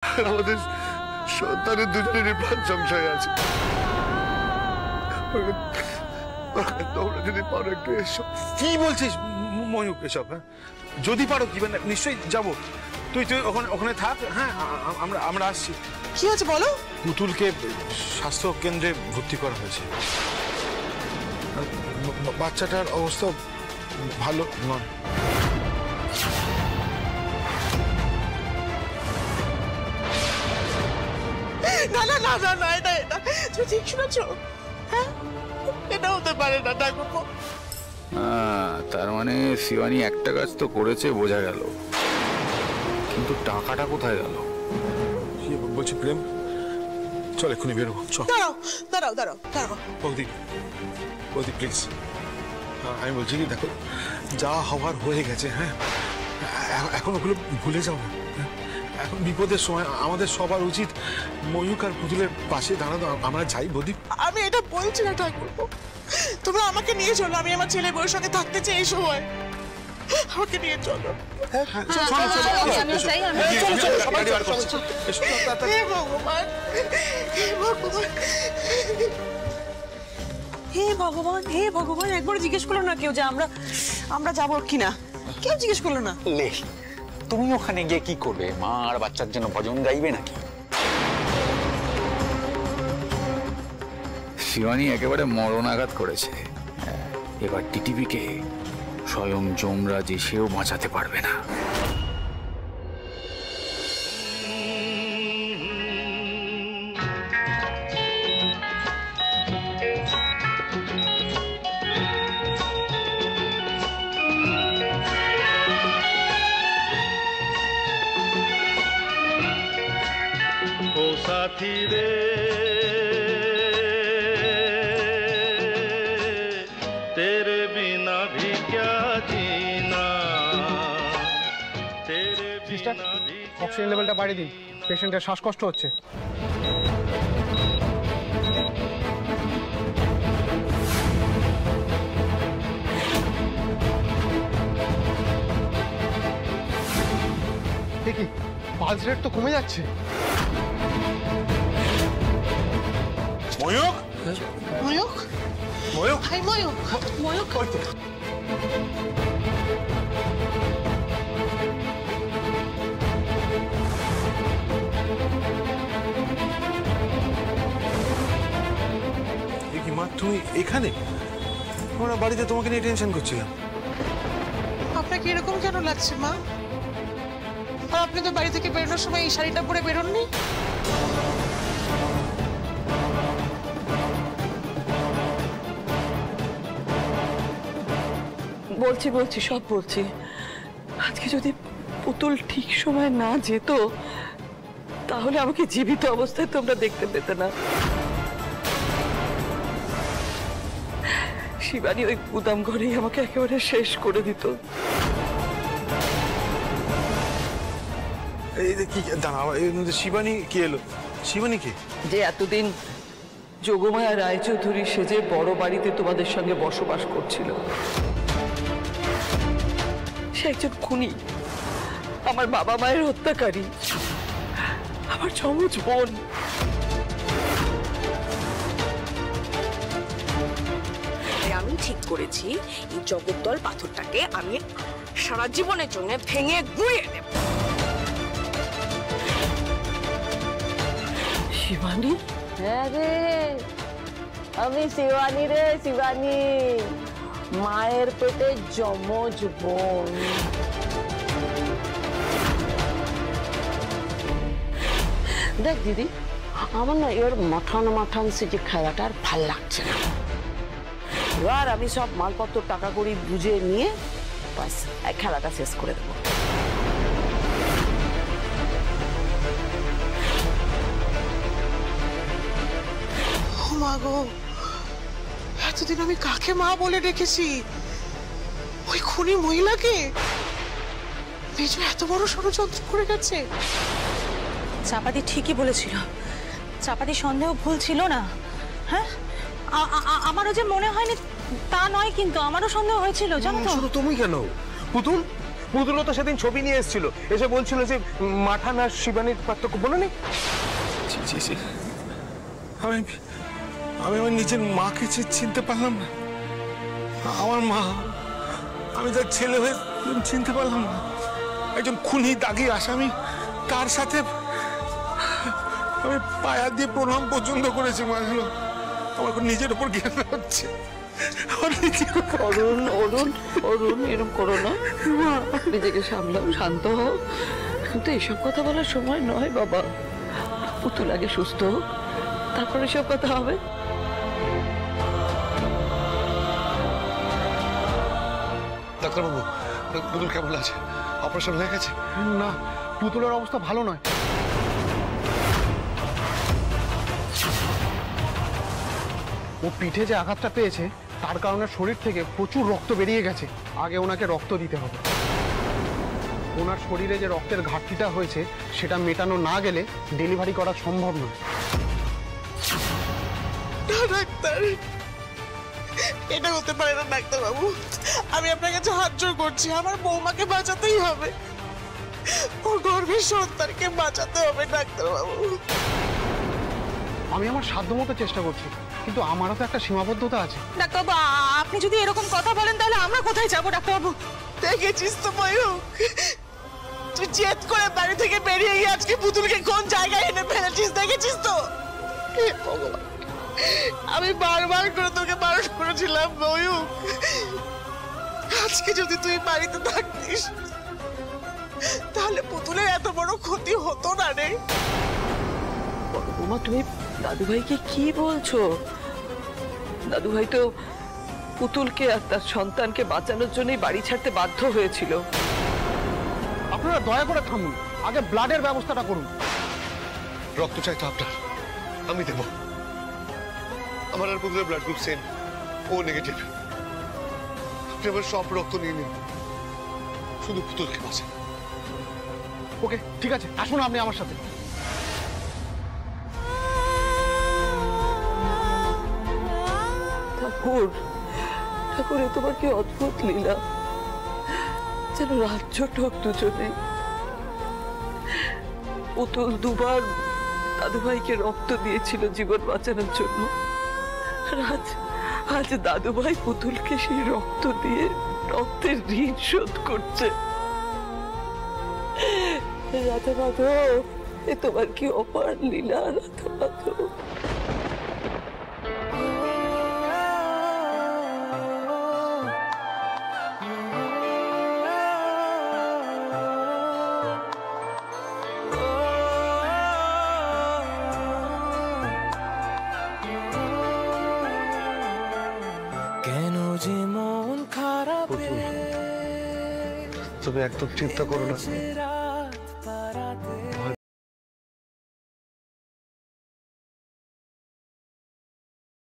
আমাদের সন্তানের দুজনেরই প্রাণ সংশয় আছে। তোমরা যদি পারো একটু এসো। কি বলছিস ময়ূক এসব? হ্যাঁ, যদি পারো কি নিশ্চয়ই যাবো। তুই ওখানে থাক। হ্যাঁ, আমরা আসছি। কি হয়েছে বলো? পুতুলকে স্বাস্থ্য কেন্দ্রে ভর্তি করা হয়েছে। বাচ্চাটার অবস্থা ভালো নয়। না না না না না, এটা এটা তুমি ঠিক শুনেছো? হ্যাঁ, এটা হতে পারে না ঠাকুরপো। তার মানে শিবানী একটা কাজ তো করেছে বোঝা গেল, কিন্তু টাকাটা কোথায় গেল? বলছি প্রেম, চল এক্ষুনি বেরোবো। চল। দাঁড়াও দাঁড়াও দাঁড়াও দাঁড়াও। বৌদি বৌদি প্লিজ, আমি বলছি কি দেখো, যা হওয়ার হয়ে গেছে। হ্যাঁ, এখন ওগুলো ভুলে যাও না। এখন বিপদের সময় আমাদের সবার উচিত ময়ূক আর পুতুলের পাশে দাঁড়ানো। আমরা যাই বৌদি। আমি এটা বলছি না ঠাকুরপো, তোমরা আমাকে নিয়ে চলো। আমি আমার ছেলে বউয়ের সঙ্গে থাকতে চাই এই সময়। আমাকে নিয়ে চলো। হে ভগবান, হে ভগবান, হে ভগবান, হে ভগবান, একবার জিজ্ঞেস করলো না কেউ যে আমরা যাবো কিনা? কেউ জিজ্ঞেস করলো না। তুমি ওখানে গিয়ে কি করবে? মা আর বাচ্চার জন্য ভজন গাইবে নাকি? শিবানী একেবারে মরণ আঘাত করেছে। এবার টিটিভিকে স্বয়ং যমরাজ এসেও বাঁচাতে পারবে না। ओ साथी रे तेरे बिना भी क्या जीना, तेरे बिना भी অক্সিজেন লেভেলটা বাড়িয়ে দিন, পেশেন্টের শ্বাসকষ্ট হচ্ছে। দেখি পালস রেট তো কমে যাচ্ছে। ময়ূক, ময়ূক, ময়ূক, হাই ময়ূক, ময়ূক। কি মা তুমি এখানে? আমরা বাড়িতে তোমাকে নিয়ে টেনশন করছিলাম। আপনাকে এরকম কেন লাগছে মা? আর আপনি তো বাড়ি থেকে বেরোনোর সময় এই শাড়িটা পরে বেরোননি। বলছি সব বলছি। আজকে যদি পুতুল ঠিক সময় না যেত তাহলে আমাকে জীবিত অবস্থায় তোমরা দেখতে পেতে না। শিবানী ওই গুদাম ঘরেই আমাকে একেবারে শেষ করে দিত। শিবানী কি এলো? শিবানী কি? যে এতদিন যোগমায়া রায়চৌধুরী সেজে বড় বাড়িতে তোমাদের সঙ্গে বসবাস করছিল, সে একজন খুনি, আমার বাবা মায়ের হত্যাকারী, আমার যমজ বোন। আমি ঠিক করেছি এই জগদ্দল পাথরটাকে আমি সারা জীবনের জন্য ভেঙে গুঁড়িয়ে দেব। শিবানী? হ্যাঁ রে, আমি শিবানী রে, শিবানী, মায়ের পেটে যমজ বোন। দেখ দিদি, আমার না এর মাঠান সে যে খেলাটা আর ভাল লাগছে না। এবার আমি সব মালপত্র টাকা করি বুঝে নিয়ে বাস খেলাটা শেষ করে দেবো। মা গো, এতদিন আমি কাকে মা বলে রেখেছি? ওই খুনি মহিলাকে? মেজো এত বড় ষড়যন্ত্র করে গেছে। চাপাতি ঠিকই বলেছিল, চাপাতি সন্দেহ ভুল ছিল না। হ্যাঁ, আমারও যে মনে হয়নি তা নয়, কিন্তু আমারও সন্দেহ হয়েছিল, জানো তো। শুধু তুমি কেন পুতুল, পুতুলও তো সেদিন ছবি নিয়ে এসেছিল, এসে বলছিল যে মাঠান আর শিবানীর পার্থক্য মনে নেই। আমি আমি আমার নিজের মাকে চিনতে পারলাম না। আমার মা, আমি তার ছেলে হয়ে চিনতে পারলাম না। একজন খুনি দাগি আসামি, তার সাথে আমি পায়া দিয়ে প্রণাম পর্যন্ত করেছি। মা জানো, আমার নিজের উপর ঘৃণা হচ্ছে। অরুণ অরুণ অরুণ, এরকম করো না, নিজেকে সামলাও, শান্ত হও। কিন্তু এসব কথা বলার সময় নয় বাবা। পুতুল আগে সুস্থ হোক, তারপরে সব কথা হবে। ডাক্তারবাবু, পুতুল কেমন আছে? অপারেশন হয়ে গেছে? না, পুতুলের অবস্থা ভালো নয়। ও পিঠে যে আঘাতটা পেয়েছে তার কারণে শরীর থেকে প্রচুর রক্ত বেরিয়ে গেছে। আগে ওনাকে রক্ত দিতে হবে। ওনার শরীরে যে রক্তের ঘাটতিটা হয়েছে সেটা মেটানো না গেলে ডেলিভারি করা সম্ভব নয়। ডাক্তার, এটা হতে পারে না ডাক্তারবাবু। আমি আপনার কাছে হাত জোড় করছি, আমার বৌমাকে বাঁচাতেই হবে। ওর গর্ভের সন্তানকে বাঁচাতে হবে ডাক্তারবাবু। আমি আমার সাধ্যমতো চেষ্টা করছি, কিন্তু আমারও তো একটা সীমাবদ্ধতা আছে। ডাক্তারবাবু, আপনি যদি এরকম কথা বলেন তাহলে আমরা কোথায় যাবো ডাক্তারবাবু? দেখেছিস তো ময়ূক, তুই জেদ করে বাড়ি থেকে বেরিয়ে গিয়ে আজকে পুতুলকে কোন জায়গায় এনে ফেলেছিস, দেখেছিস তো? হে ভগবান, আমি বারবার করে তোকে বারণ করেছিলাম ময়ূক, আজকে যদি তুই বাড়িতে থাকতিস তাহলে পুতুলের এত বড় ক্ষতি হতো না রে। বৌমা, তুমি দাদুভাইকে কি বলছো? দাদুভাই তো পুতুলকে আর তার সন্তানকে বাঁচানোর জন্যই বাড়ি ছাড়তে বাধ্য হয়েছিল। আপনারা দয়া করে থামুন, আগে ব্লাডের ব্যবস্থাটা করুন। রক্ত চাই তো আপনার, আমি দেব। আমার আর পুতুলের ব্লাড গ্রুপ সেম, ও নেগেটিভ। আপনি আমার সব রক্ত নিয়ে নিন, শুধু পুতুলকে বাঁচান। ওকে, ঠিক আছে, আসুন আপনি আমার সাথে। ঠাকুর, ঠাকুর, এ তোমার কি অদ্ভুত লীলা, যেন রাজ্য ঠক দুজনে। পুতুল দুবার দাদুভাইকে রক্ত দিয়েছিল জীবন বাঁচানোর জন্য, আজ দাদুভাই পুতুলকে সেই রক্ত দিয়ে রক্তের ঋণ শোধ করছে। রাধা মাধব, এ তোমার কি অপার লীলা রাধা মাধব। তুমি একদম চিন্তা করো না।